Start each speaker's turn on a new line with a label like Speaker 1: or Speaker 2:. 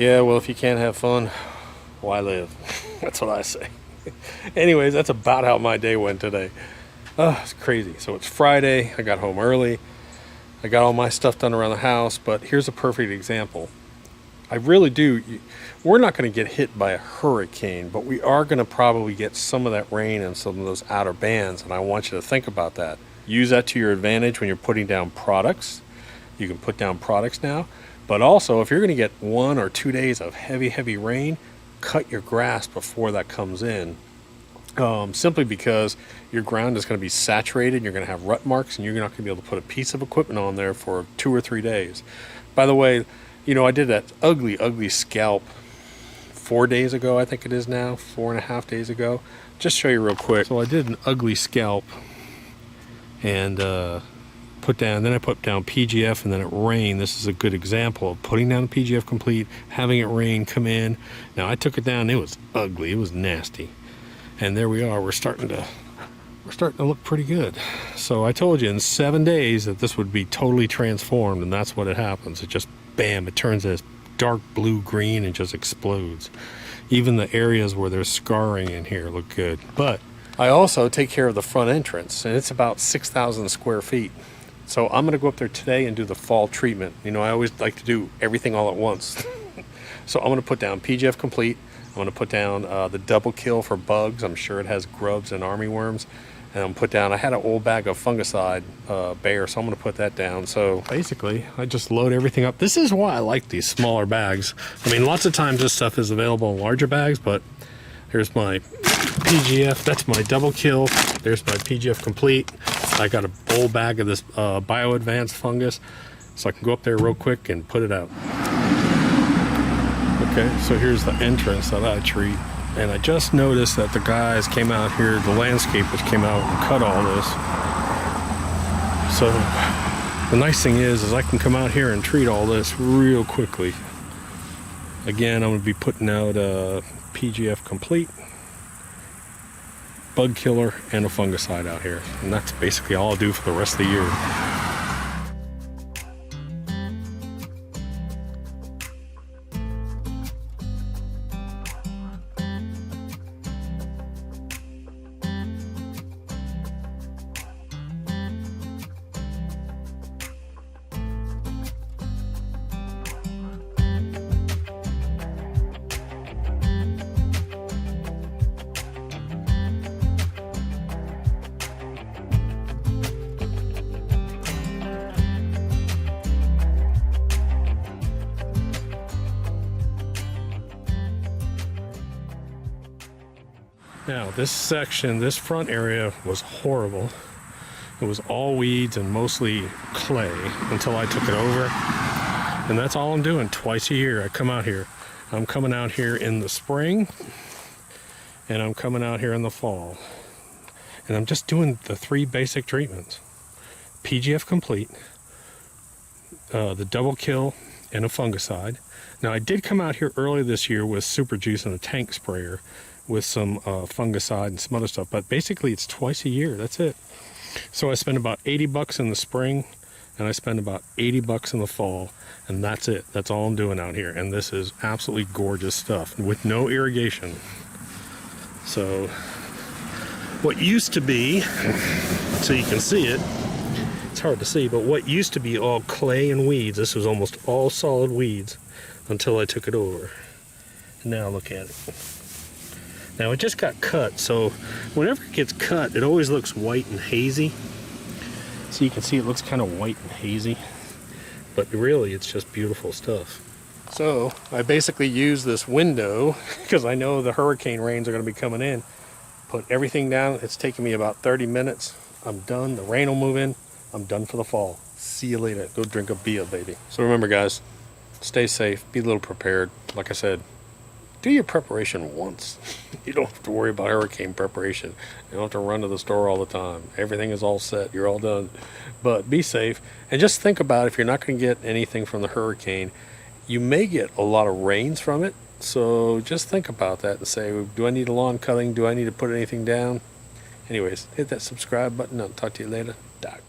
Speaker 1: Yeah, well, if you can't have fun, why live? That's what I say. Anyways, that's about how my day went today. Oh, it's crazy. So it's Friday. I got home early. I got all my stuff done around the house, but here's a perfect example. I really do. We're not going to get hit by a hurricane, but we are going to probably get some of that rain and some of those outer bands, and I want you to think about that. Use that to your advantage when you're putting down products. You can put down products now, but also if you're going to get 1 or 2 days of heavy rain, cut your grass before that comes in. Simply because your ground is going to be saturated, you're going to have rut marks, and you're not going to be able to put a piece of equipment on there for 2 or 3 days. By the way, you know, I did that ugly scalp 4 days ago, I think it is now, 4.5 days ago. Just show you real quick. So I did an ugly scalp and then I put down PGF, and then it rained. This is a good example of putting down the PGF complete, having it rain, come in. Now I took it down, it was ugly, it was nasty. And there we are, we're starting to look pretty good. So I told you in 7 days that this would be totally transformed, and that's what it happens. It just, bam, it turns this dark blue green and just explodes. Even the areas where there's scarring in here look good. But I also take care of the front entrance, and it's about 6,000 square feet. So I'm gonna go up there today and do the fall treatment. You know, I always like to do everything all at once. So I'm gonna put down PGF complete. I'm going to put down the double kill for bugs. I'm sure it has grubs and armyworms. And I'm going to put down, I had an old bag of fungicide, Bayer, so I'm going to put that down. So basically, I just load everything up. This is why I like these smaller bags. I mean, lots of times this stuff is available in larger bags, but here's my PGF. That's my double kill. There's my PGF complete. I got a old bag of this Bio Advanced fungus, so I can go up there real quick and put it out. Okay, so here's the entrance that I treat, and I just noticed that the guys came out here, the landscapers came out and cut all this. So the nice thing is I can come out here and treat all this real quickly. Again, I'm going to be putting out a PGF complete, bug killer, and a fungicide out here, and that's basically all I'll do for the rest of the year. Now this section, this front area was horrible. It was all weeds and mostly clay until I took it over. And that's all I'm doing twice a year. I come out here. I'm coming out here in the spring and I'm coming out here in the fall. And I'm just doing the 3 basic treatments. PGF complete, the double kill, and a fungicide. Now I did come out here earlier this year with Super Juice and a tank sprayer with some fungicide and some other stuff, but basically it's twice a year, that's it. So I spend about 80 bucks in the spring and I spend about 80 bucks in the fall, and that's it. That's all I'm doing out here, and this is absolutely gorgeous stuff with no irrigation. So what used to be, so you can see it, it's hard to see, but what used to be all clay and weeds, this was almost all solid weeds until I took it over. And now look at it. Now it just got cut, so whenever it gets cut, it always looks white and hazy. So you can see it looks kind of white and hazy, but really it's just beautiful stuff. So I basically use this window, because I know the hurricane rains are going to be coming in, put everything down. It's taking me about 30 minutes. I'm done. The rain will move in. I'm done for the fall. See you later. Go drink a beer, baby. So remember, guys, stay safe, be a little prepared. Like I said, do your preparation once. You don't have to worry about hurricane preparation. You don't have to run to the store all the time. Everything is all set. You're all done. But be safe. And just think about, if you're not going to get anything from the hurricane, you may get a lot of rains from it. So just think about that and say, do I need a lawn cutting? Do I need to put anything down? Anyways, hit that subscribe button. I'll talk to you later. Doc.